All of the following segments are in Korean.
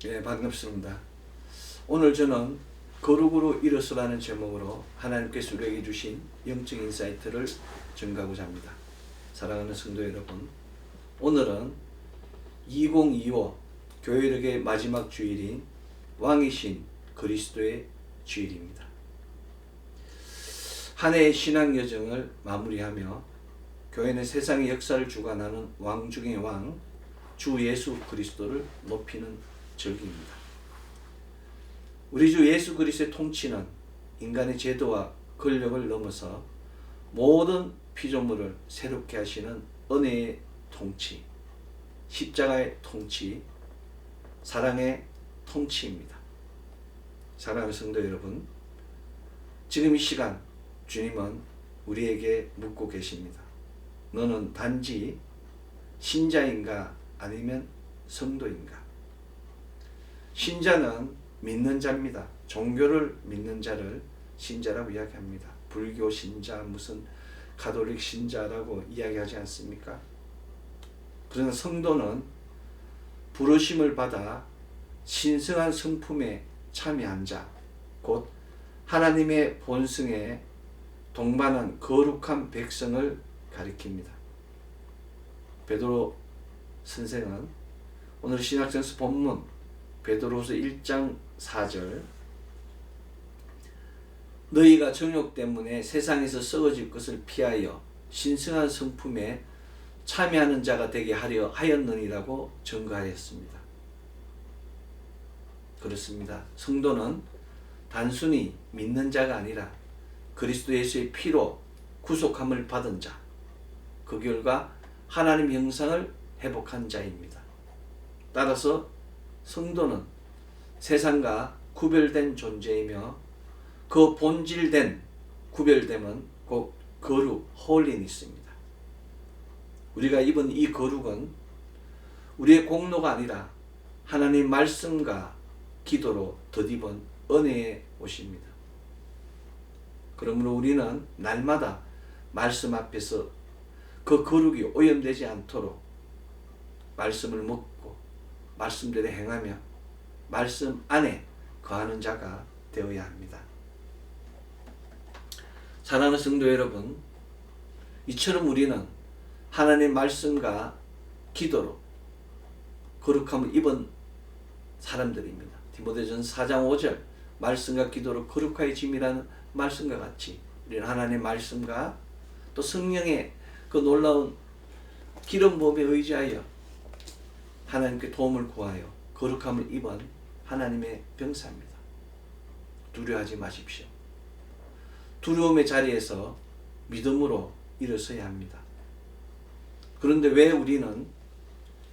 예, 반갑습니다. 오늘 저는 거룩으로 일어서라는 제목으로 하나님께서 우리에게 주신 영적 인사이트를 전가하고자 합니다. 사랑하는 성도 여러분, 오늘은 2025 교회력의 마지막 주일인 왕이신 그리스도의 주일입니다. 한 해의 신앙 여정을 마무리하며 교회는 세상의 역사를 주관하는 왕 중의 왕, 주 예수 그리스도를 높이는 절기입니다. 우리 주 예수 그리스도의 통치는 인간의 제도와 권력을 넘어서 모든 피조물을 새롭게 하시는 은혜의 통치, 십자가의 통치, 사랑의 통치입니다. 사랑하는 성도 여러분, 지금 이 시간 주님은 우리에게 묻고 계십니다. 너는 단지 신자인가 아니면 성도인가? 신자는 믿는 자입니다. 종교를 믿는 자를 신자라고 이야기합니다. 불교 신자, 무슨 가톨릭 신자라고 이야기하지 않습니까? 그러나 성도는 부르심을 받아 신성한 성품에 참여한 자, 곧 하나님의 본성에 동반한 거룩한 백성을 가리킵니다. 베드로 선생은 오늘 신약성서 본문 베드로후서 1장 4절, 너희가 정욕 때문에 세상에서 썩어질 것을 피하여 신성한 성품에 참여하는 자가 되게 하려 하였느니라고 증거하였습니다. 그렇습니다. 성도는 단순히 믿는 자가 아니라 그리스도 예수의 피로 구속함을 받은 자, 그 결과 하나님 형상을 회복한 자입니다. 따라서 성도는 세상과 구별된 존재이며 그 본질된 구별됨은 곧 거룩, 홀리니스입니다. 우리가 입은 이 거룩은 우리의 공로가 아니라 하나님 말씀과 기도로 덧입은 은혜의 옷입니다. 그러므로 우리는 날마다 말씀 앞에서 그 거룩이 오염되지 않도록 말씀을 먹고 말씀대로 행하며 말씀 안에 거하는 자가 되어야 합니다. 사랑하는 성도 여러분, 이처럼 우리는 하나님 말씀과 기도로 거룩함을 입은 사람들입니다. 디모데전서 4장 5절, 말씀과 기도로 거룩하여짐이라는 말씀과 같이 우리는 하나님의 말씀과 또 성령의 그 놀라운 기름 부음에 의지하여 하나님께 도움을 구하여 거룩함을 입은 하나님의 병사입니다. 두려워하지 마십시오. 두려움의 자리에서 믿음으로 일어서야 합니다. 그런데 왜 우리는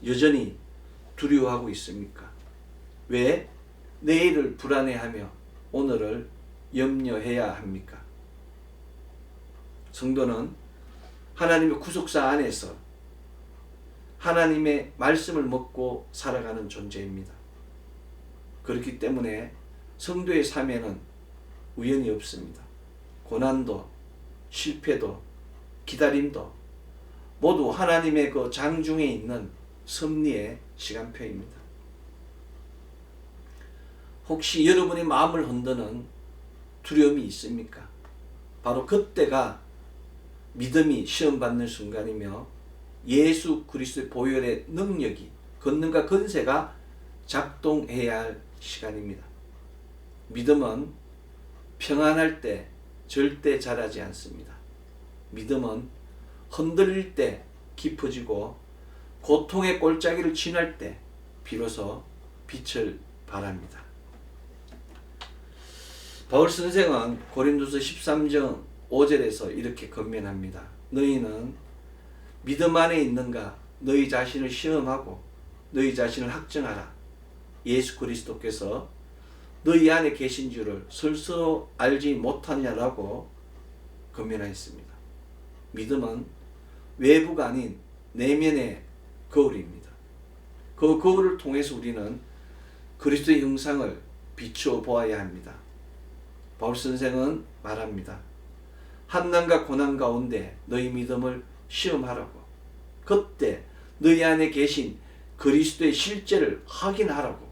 여전히 두려워하고 있습니까? 왜 내일을 불안해하며 오늘을 염려해야 합니까? 성도는 하나님의 구속사 안에서 하나님의 말씀을 먹고 살아가는 존재입니다. 그렇기 때문에 성도의 삶에는 우연이 없습니다. 고난도, 실패도, 기다림도 모두 하나님의 그 장중에 있는 섭리의 시간표입니다. 혹시 여러분의 마음을 흔드는 두려움이 있습니까? 바로 그때가 믿음이 시험받는 순간이며 예수 그리스도의 보혈의 능력이, 권능과 권세가 작동해야 할 시간입니다. 믿음은 평안할 때 절대 자라지 않습니다. 믿음은 흔들릴 때 깊어지고 고통의 골짜기를 지날 때 비로소 빛을 발합니다. 바울 선생은 고린도서 13장 5절에서 이렇게 권면합니다. 너희는 믿음 안에 있는가 너희 자신을 시험하고 너희 자신을 학정하라. 예수 그리스도께서 너희 안에 계신 줄을 스스로 알지 못하냐라고 권면하였습니다. 믿음은 외부가 아닌 내면의 거울입니다. 그 거울을 통해서 우리는 그리스도의 형상을 비추어 보아야 합니다. 바울 선생은 말합니다. 환난과 고난 가운데 너희 믿음을 시험하라고. 그때 너희 안에 계신 그리스도의 실제를 확인하라고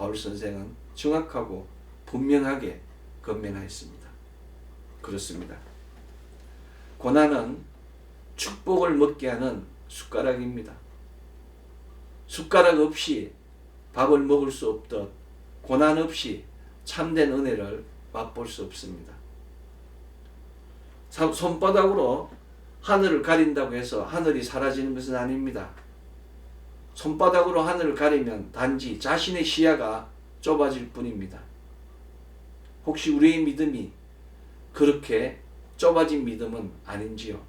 바울 선생은 정확하고 분명하게 건면하였습니다. 그렇습니다. 고난은 축복을 먹게 하는 숟가락입니다. 숟가락 없이 밥을 먹을 수 없듯 고난 없이 참된 은혜를 맛볼 수 없습니다. 손바닥으로 하늘을 가린다고 해서 하늘이 사라지는 것은 아닙니다. 손바닥으로 하늘을 가리면 단지 자신의 시야가 좁아질 뿐입니다. 혹시 우리의 믿음이 그렇게 좁아진 믿음은 아닌지요?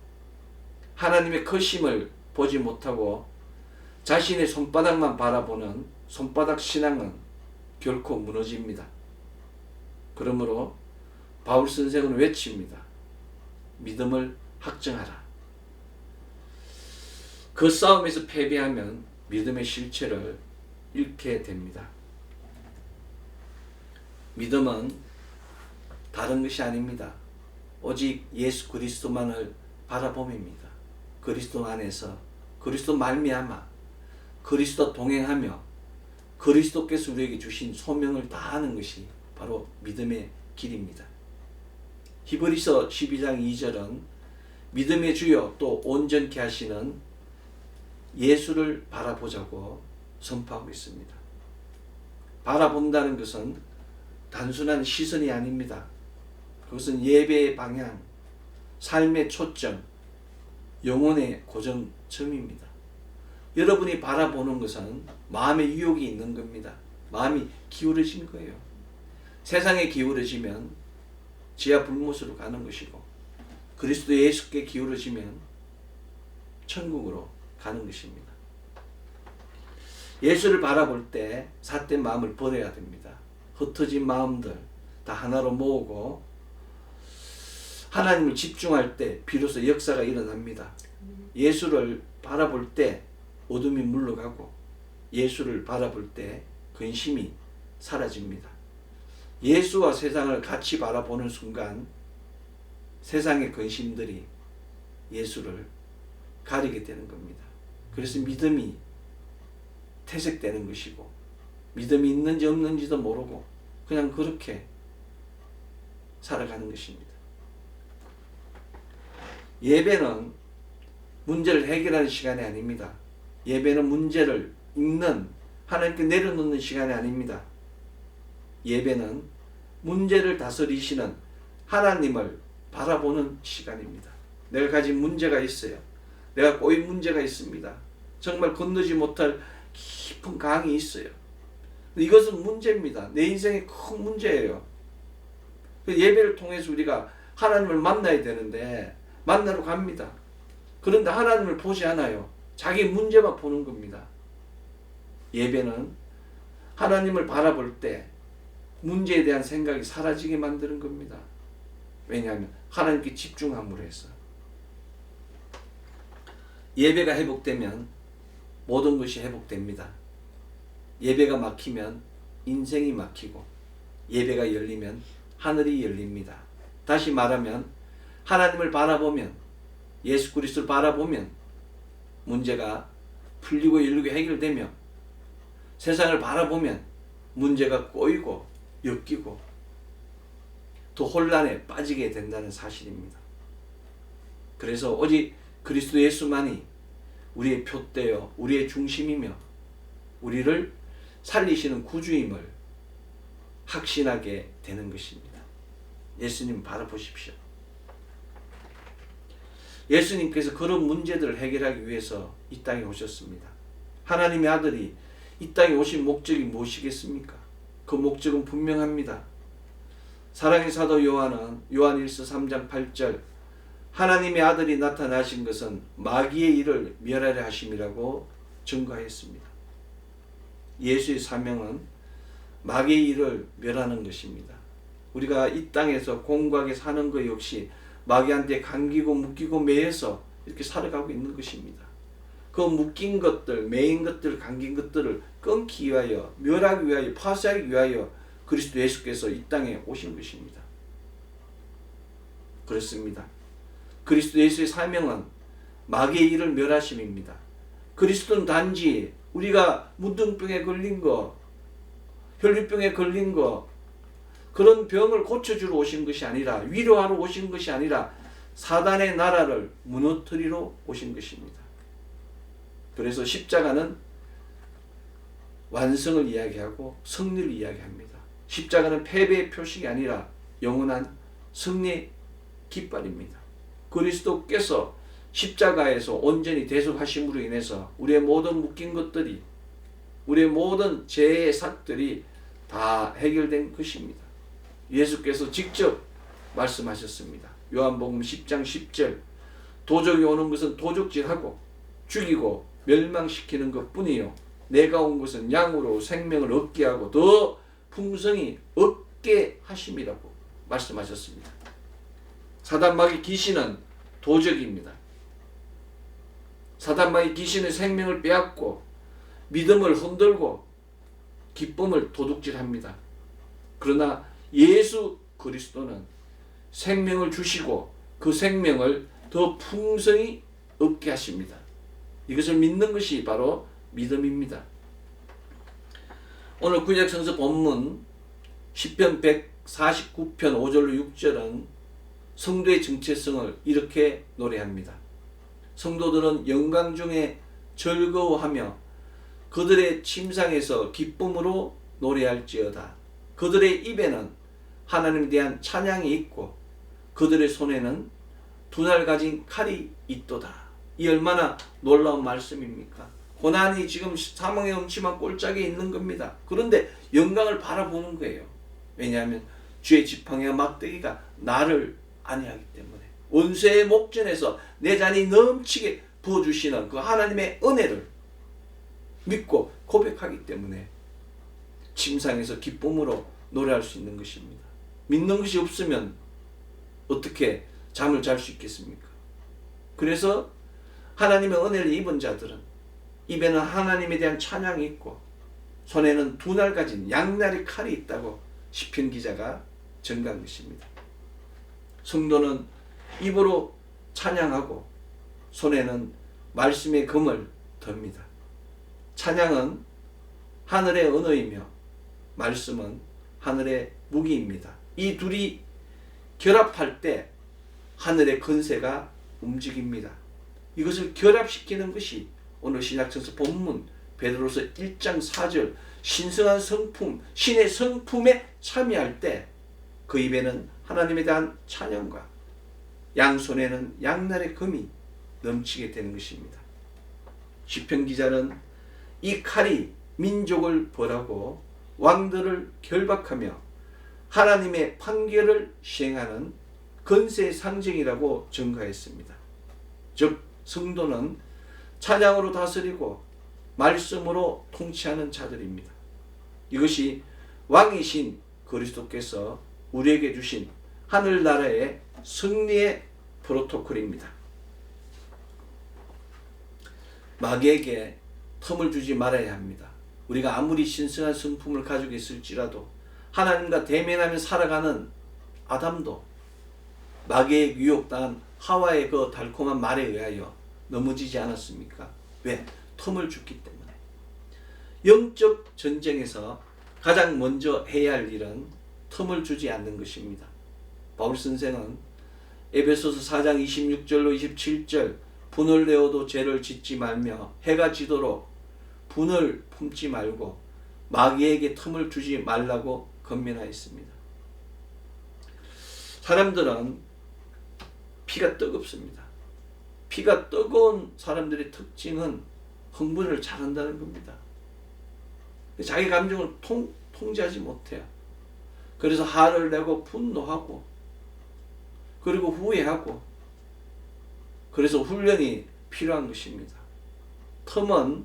하나님의 크심을 보지 못하고 자신의 손바닥만 바라보는 손바닥 신앙은 결코 무너집니다. 그러므로 바울 선생은 외칩니다. 믿음을 확증하라. 그 싸움에서 패배하면 믿음의 실체를 잃게 됩니다. 믿음은 다른 것이 아닙니다. 오직 예수 그리스도만을 바라봄입니다. 그리스도 안에서 그리스도 말미암아 그리스도 동행하며 그리스도께서 우리에게 주신 소명을 다하는 것이 바로 믿음의 길입니다. 히브리서 12장 2절은 믿음의 주요 또 온전케 하시는 예수를 바라보자고 선포하고 있습니다. 바라본다는 것은 단순한 시선이 아닙니다. 그것은 예배의 방향, 삶의 초점, 영혼의 고정점입니다. 여러분이 바라보는 것은 마음의 유혹이 있는 겁니다. 마음이 기울어진 거예요. 세상에 기울어지면 지하 불못으로 가는 것이고 그리스도 예수께 기울어지면 천국으로 가는 것입니다. 예수를 바라볼 때 삿된 마음을 버려야 됩니다. 흩어진 마음들 다 하나로 모으고 하나님을 집중할 때 비로소 역사가 일어납니다. 예수를 바라볼 때 어둠이 물러가고 예수를 바라볼 때 근심이 사라집니다. 예수와 세상을 같이 바라보는 순간 세상의 근심들이 예수를 가리게 되는 겁니다. 그래서 믿음이 퇴색되는 것이고 믿음이 있는지 없는지도 모르고 그냥 그렇게 살아가는 것입니다. 예배는 문제를 해결하는 시간이 아닙니다. 예배는 문제를 읽는 하나님께 내려놓는 시간이 아닙니다. 예배는 문제를 다스리시는 하나님을 바라보는 시간입니다. 내가 가진 문제가 있어요. 내가 꼬인 문제가 있습니다. 정말 건너지 못할 깊은 강이 있어요. 이것은 문제입니다. 내 인생의 큰 문제예요. 예배를 통해서 우리가 하나님을 만나야 되는데 만나러 갑니다. 그런데 하나님을 보지 않아요. 자기 문제만 보는 겁니다. 예배는 하나님을 바라볼 때 문제에 대한 생각이 사라지게 만드는 겁니다. 왜냐하면 하나님께 집중함으로 해서. 예배가 회복되면 모든 것이 회복됩니다. 예배가 막히면 인생이 막히고 예배가 열리면 하늘이 열립니다. 다시 말하면 하나님을 바라보면 예수 그리스도를 바라보면 문제가 풀리고 열리고 해결되며 세상을 바라보면 문제가 꼬이고 엮이고 또 혼란에 빠지게 된다는 사실입니다. 그래서 오직 그리스도 예수만이 우리의 표대요 우리의 중심이며 우리를 살리시는 구주임을 확신하게 되는 것입니다. 예수님 바라보십시오. 예수님께서 그런 문제들을 해결하기 위해서 이 땅에 오셨습니다. 하나님의 아들이 이 땅에 오신 목적이 무엇이겠습니까? 그 목적은 분명합니다. 사랑의 사도 요한은 요한일서 3장 8절 하나님의 아들이 나타나신 것은 마귀의 일을 멸하려 하심이라고 증거하였습니다. 예수의 사명은 마귀의 일을 멸하는 것입니다. 우리가 이 땅에서 공고하게 사는 것 역시 마귀한테 감기고 묶이고 매여서 이렇게 살아가고 있는 것입니다. 그 묶인 것들, 매인 것들, 감긴 것들을 끊기 위하여, 멸하기 위하여, 파쇄하기 위하여 그리스도 예수께서 이 땅에 오신 것입니다. 그렇습니다. 그리스도 예수의 사명은 마귀의 일을 멸하심입니다. 그리스도는 단지 우리가 문둥병에 걸린 거, 혈류병에 걸린 거, 그런 병을 고쳐주러 오신 것이 아니라, 위로하러 오신 것이 아니라 사단의 나라를 무너뜨리러 오신 것입니다. 그래서 십자가는 완성을 이야기하고 승리를 이야기합니다. 십자가는 패배의 표식이 아니라 영원한 승리의 깃발입니다. 그리스도께서 십자가에서 온전히 대속하심으로 인해서 우리의 모든 묶인 것들이, 우리의 모든 죄의 삭들이 다 해결된 것입니다. 예수께서 직접 말씀하셨습니다. 요한복음 10장 10절, 도적이 오는 것은 도적질하고 죽이고 멸망시키는 것뿐이요 내가 온 것은 양으로 생명을 얻게 하고 더 풍성히 얻게 하심이라고 말씀하셨습니다. 사단마귀 귀신은 도적입니다. 사단마귀 귀신의 생명을 빼앗고 믿음을 흔들고 기쁨을 도둑질합니다. 그러나 예수 그리스도는 생명을 주시고 그 생명을 더 풍성히 얻게 하십니다. 이것을 믿는 것이 바로 믿음입니다. 오늘 구약성서 본문 시편 149편 5절로 6절은 성도의 정체성을 이렇게 노래합니다. 성도들은 영광 중에 즐거워하며 그들의 침상에서 기쁨으로 노래할지어다. 그들의 입에는 하나님에 대한 찬양이 있고 그들의 손에는 두 날 가진 칼이 있도다. 이 얼마나 놀라운 말씀입니까? 고난이 지금 사망의 음침한 꼴짝에 있는 겁니다. 그런데 영광을 바라보는 거예요. 왜냐하면 주의 지팡이와 막대기가 나를 안위하기 때문에, 원수의 목전에서 내 잔이 넘치게 부어주시는 그 하나님의 은혜를 믿고 고백하기 때문에 침상에서 기쁨으로 노래할 수 있는 것입니다. 믿는 것이 없으면 어떻게 잠을 잘 수 있겠습니까? 그래서 하나님의 은혜를 입은 자들은 입에는 하나님에 대한 찬양이 있고 손에는 두 날 가진 양날의 칼이 있다고 시편 기자가 증가한 것입니다. 성도는 입으로 찬양하고 손에는 말씀의 금을 듭니다. 찬양은 하늘의 언어이며 말씀은 하늘의 무기입니다. 이 둘이 결합할 때 하늘의 권세가 움직입니다. 이것을 결합시키는 것이 오늘 신약성서 본문 베드로서 1장 4절 신성한 성품, 신의 성품에 참여할 때 그 입에는 하나님에 대한 찬양과 양손에는 양날의 금이 넘치게 되는 것입니다. 시편 기자는 이 칼이 민족을 벌하고 왕들을 결박하며 하나님의 판결을 시행하는 권세의 상징이라고 증가했습니다. 즉 성도는 찬양으로 다스리고 말씀으로 통치하는 자들입니다. 이것이 왕이신 그리스도께서 우리에게 주신 하늘나라의 승리의 프로토콜입니다. 마귀에게 틈을 주지 말아야 합니다. 우리가 아무리 신성한 성품을 가지고 있을지라도 하나님과 대면하며 살아가는 아담도 마귀의 유혹당한 하와의 그 달콤한 말에 의하여 넘어지지 않았습니까? 왜? 틈을 줬기 때문에. 영적 전쟁에서 가장 먼저 해야 할 일은 틈을 주지 않는 것입니다. 바울 선생은 에베소서 4장 26절로 27절 분을 내어도 죄를 짓지 말며 해가 지도록 분을 품지 말고 마귀에게 틈을 주지 말라고 권면하였습니다. 사람들은 피가 뜨겁습니다. 피가 뜨거운 사람들의 특징은 흥분을 잘한다는 겁니다. 자기 감정을 통제하지 못해요. 그래서 화를 내고 분노하고 그리고 후회하고, 그래서 훈련이 필요한 것입니다. 틈은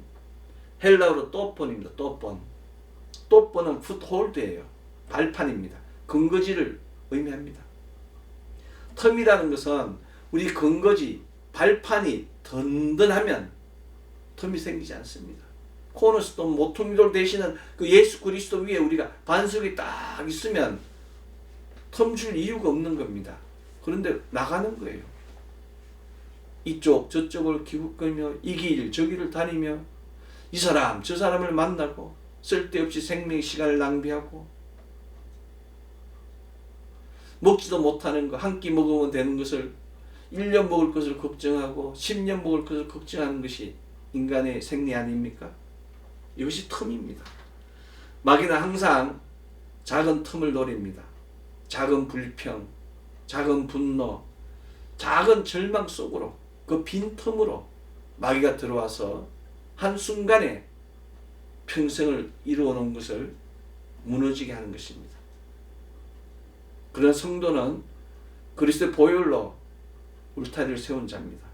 헬라어로 또본입니다. 또본은 풋홀드예요. 발판입니다. 근거지를 의미합니다. 틈이라는 것은 우리 근거지, 발판이 든든하면 틈이 생기지 않습니다. 코너스톤 모퉁이돌 되시는 그 예수 그리스도 위에 우리가 반석이 딱 있으면 틈 줄 이유가 없는 겁니다. 그런데 나가는 거예요. 이쪽 저쪽을 기웃거리며 이 길 저 길을 다니며 이 사람 저 사람을 만나고 쓸데없이 생명의 시간을 낭비하고 먹지도 못하는 거 한 끼 먹으면 되는 것을 1년 먹을 것을 걱정하고 10년 먹을 것을 걱정하는 것이 인간의 생리 아닙니까? 이것이 틈입니다. 마귀는 항상 작은 틈을 노립니다. 작은 불평, 작은 분노, 작은 절망 속으로 그 빈틈으로 마귀가 들어와서 한순간에 평생을 이루어 놓은 것을 무너지게 하는 것입니다. 그런 성도는 그리스도의 보혈로 울타리를 세운 자입니다.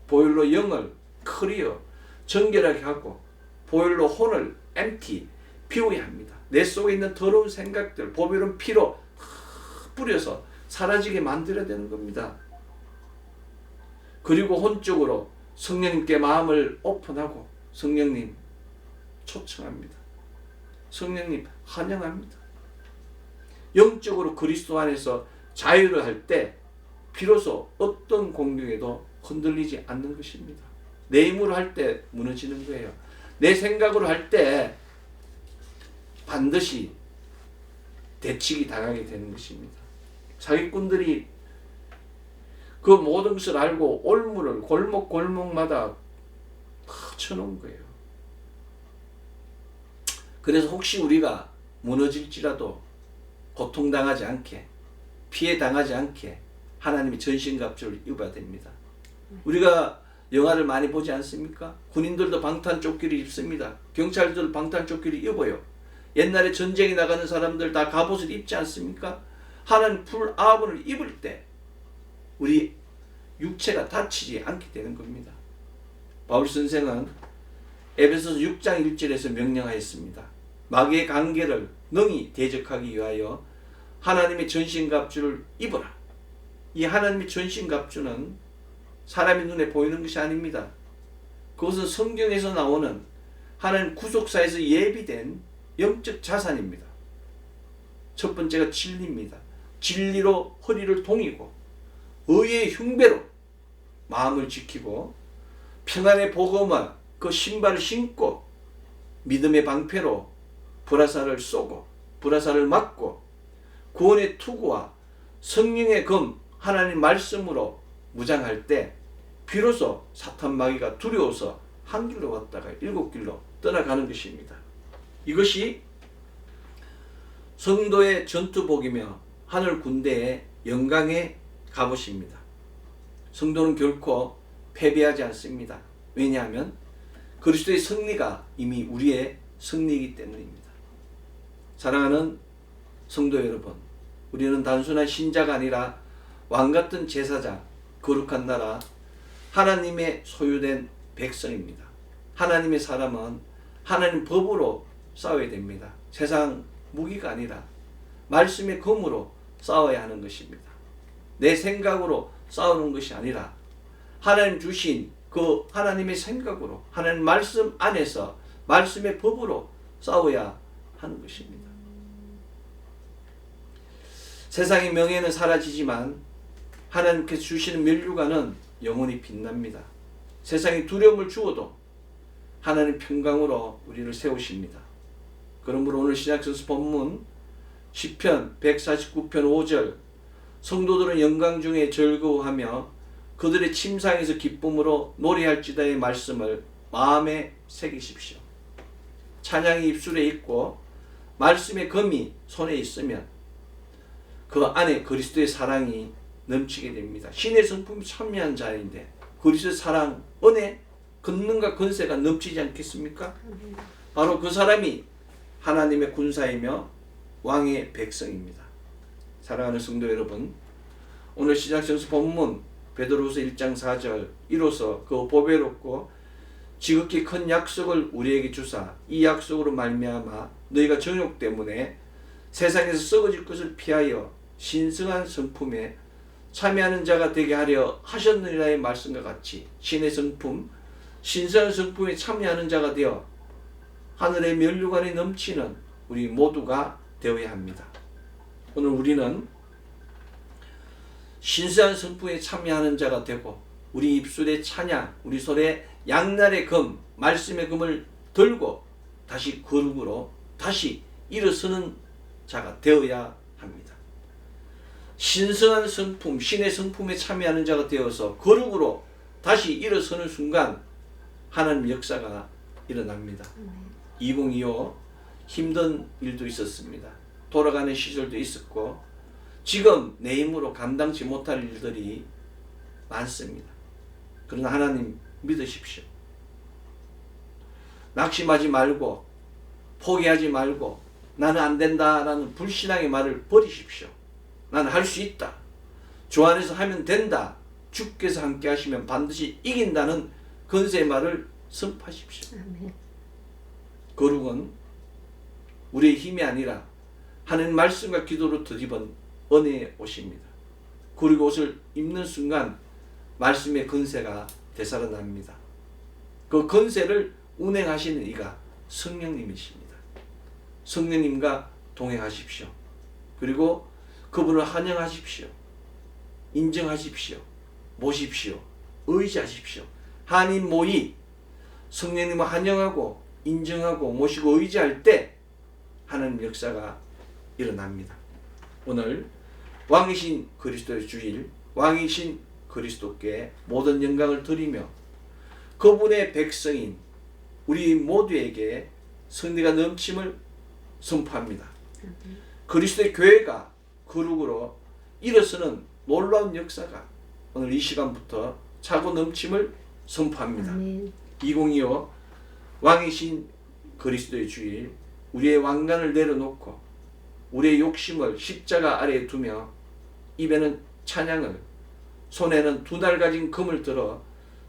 보혈로 영을 클리어, 정결하게 하고 보혈로 혼을 empty, 비워야 합니다. 내 속에 있는 더러운 생각들, 보혈은 피로 뿌려서 사라지게 만들어야 되는 겁니다. 그리고 혼적으로 성령님께 마음을 오픈하고 성령님 초청합니다. 성령님 환영합니다. 영적으로 그리스도 안에서 자유를 할 때 비로소 어떤 공경에도 흔들리지 않는 것입니다. 내 힘으로 할 때 무너지는 거예요. 내 생각으로 할 때 반드시 대치기 당하게 되는 것입니다. 사기꾼들이 그 모든 것을 알고 올무를 골목골목마다 쳐놓은 거예요. 그래서 혹시 우리가 무너질지라도 고통당하지 않게, 피해당하지 않게 하나님이 전신갑주를 입어야 됩니다. 우리가 영화를 많이 보지 않습니까? 군인들도 방탄조끼를 입습니다. 경찰들도 방탄조끼를 입어요. 옛날에 전쟁에 나가는 사람들 다 갑옷을 입지 않습니까? 하나님 풀 아문을 입을 때 우리 육체가 다치지 않게 되는 겁니다. 바울 선생은 에베소서 6장 1절에서 명령하였습니다. 마귀의 관계를 능히 대적하기 위하여 하나님의 전신갑주를 입어라. 이 하나님의 전신갑주는 사람의 눈에 보이는 것이 아닙니다. 그것은 성경에서 나오는 하나님 구속사에서 예비된 영적 자산입니다. 첫 번째가 진리입니다. 진리로 허리를 동이고 의의 흉배로 마음을 지키고 평안의 복음과 그 신발을 신고 믿음의 방패로 불화살을 쏘고 불화살을 맞고 구원의 투구와 성령의 검 하나님 말씀으로 무장할 때 비로소 사탄 마귀가 두려워서 한 길로 왔다가 7길로 떠나가는 것입니다. 이것이 성도의 전투복이며 하늘 군대의 영광의 갑옷입니다. 성도는 결코 패배하지 않습니다. 왜냐하면 그리스도의 승리가 이미 우리의 승리이기 때문입니다. 사랑하는 성도 여러분, 우리는 단순한 신자가 아니라 왕같은 제사장, 거룩한 나라, 하나님의 소유된 백성입니다. 하나님의 사람은 하나님 법으로 싸워야 됩니다. 세상 무기가 아니라 말씀의 검으로 싸워야 하는 것입니다. 내 생각으로 싸우는 것이 아니라 하나님 주신 그 하나님의 생각으로 하나님 말씀 안에서 말씀의 법으로 싸워야 하는 것입니다. 세상의 명예는 사라지지만 하나님께서 주시는 면류관은 영원히 빛납니다. 세상에 두려움을 주어도 하나님 평강으로 우리를 세우십니다. 그러므로 오늘 신약성서 본문 시편 149편 5절 성도들은 영광 중에 즐거워하며 그들의 침상에서 기쁨으로 노래할지다의 말씀을 마음에 새기십시오. 찬양이 입술에 있고 말씀의 검이 손에 있으면 그 안에 그리스도의 사랑이 넘치게 됩니다. 신의 성품이 참여한 자인데 그리스도의 사랑, 은혜, 권능과 권세가 넘치지 않겠습니까? 바로 그 사람이 하나님의 군사이며 왕의 백성입니다. 사랑하는 성도 여러분, 오늘 신약성서 본문 베드로후서 1장 4절 이로써 그 보배롭고 지극히 큰 약속을 우리에게 주사 이 약속으로 말미암아 너희가 정욕 때문에 세상에서 썩어질 것을 피하여 신성한 성품에 참여하는 자가 되게 하려 하셨느니라의 말씀과 같이 신의 성품, 신성한 성품에 참여하는 자가 되어 하늘의 면류관이 넘치는 우리 모두가 되어야 합니다. 오늘 우리는 신성한 성품에 참여하는 자가 되고 우리 입술의 찬양, 우리 손에 양날의 검, 말씀의 검을 들고 다시 거룩으로 다시 일어서는 자가 되어야 합니다. 신성한 성품, 신의 성품에 참여하는 자가 되어서 거룩으로 다시 일어서는 순간 하나님 역사가 일어납니다. 2025 힘든 일도 있었습니다. 돌아가는 시절도 있었고 지금 내 힘으로 감당치 못할 일들이 많습니다. 그러나 하나님 믿으십시오. 낙심하지 말고 포기하지 말고 나는 안 된다라는 불신앙의 말을 버리십시오. 나는 할 수 있다. 주 안에서 하면 된다. 주께서 함께 하시면 반드시 이긴다는 건세의 말을 선포하십시오. 아멘. 거룩은 우리의 힘이 아니라 하나님 말씀과 기도로 뒤집은 은혜의 옷입니다. 거룩 옷을 입는 순간 말씀의 건세가 되살아납니다. 그 건세를 운행하시는 이가 성령님이십니다. 성령님과 동행하십시오. 그리고 그분을 환영하십시오. 인정하십시오. 모십시오. 의지하십시오. 한인 모이 성령님을 환영하고 인정하고 모시고 의지할 때 하나님 역사가 일어납니다. 오늘 왕이신 그리스도의 주일, 왕이신 그리스도께 모든 영광을 드리며 그분의 백성인 우리 모두에게 승리가 넘침을 선포합니다. 그리스도의 교회가 거룩으로 일어서는 놀라운 역사가 오늘 이 시간부터 차고 넘침을 선포합니다. 2025 왕이신 그리스도의 주일, 우리의 왕관을 내려놓고 우리의 욕심을 십자가 아래에 두며 입에는 찬양을, 손에는 두 날 가진 금을 들어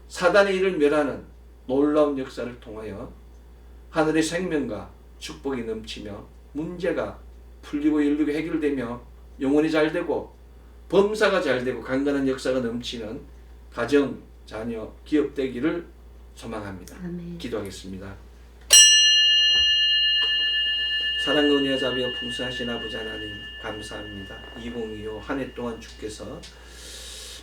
사단의 일을 멸하는 놀라운 역사를 통하여 하늘의 생명과 축복이 넘치며 문제가 풀리고 열리고 해결되며 영혼이 잘되고 범사가 잘되고 강건한 역사가 넘치는 가정, 자녀, 기업 되기를 소망합니다. 아멘. 기도하겠습니다. 사랑과 은혜와 자비가 풍성하신 아버지 하나님 감사합니다. 2025 한 해 동안 주께서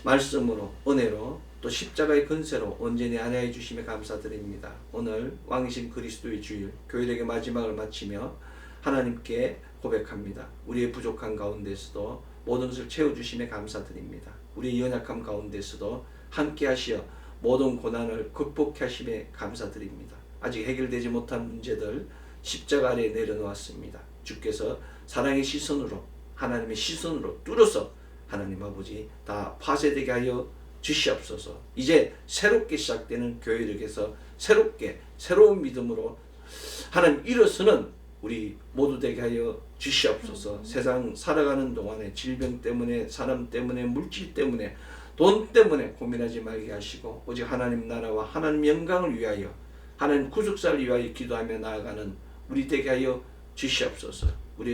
말씀으로 은혜로 또 십자가의 건세로 온전히 안내해 주심에 감사드립니다. 오늘 왕이신 그리스도의 주일 교회에게 마지막을 마치며 하나님께 고백합니다. 우리의 부족한 가운데서도 모든 것을 채워주심에 감사드립니다. 우리의 연약함 가운데서도 함께 하시어 모든 고난을 극복해 하심에 감사드립니다. 아직 해결되지 못한 문제들 십자가 아래에 내려놓았습니다. 주께서 사랑의 시선으로 하나님의 시선으로 뚫어서 하나님 아버지 다 파쇄되게 하여 주시옵소서. 이제 새롭게 시작되는 교회들에게서 새롭게 새로운 믿음으로 하나님 일어서는 우리 모두 되게 하여 주시옵소서. 세상 살아가는 동안에 질병 때문에 사람 때문에 물질 때문에 돈 때문에 고민하지 말게 하시고 오직 하나님 나라와 하나님 영광을 위하여 하나님 구속사를 위하여 기도하며 나아가는 우리 되게 하여 주시옵소서.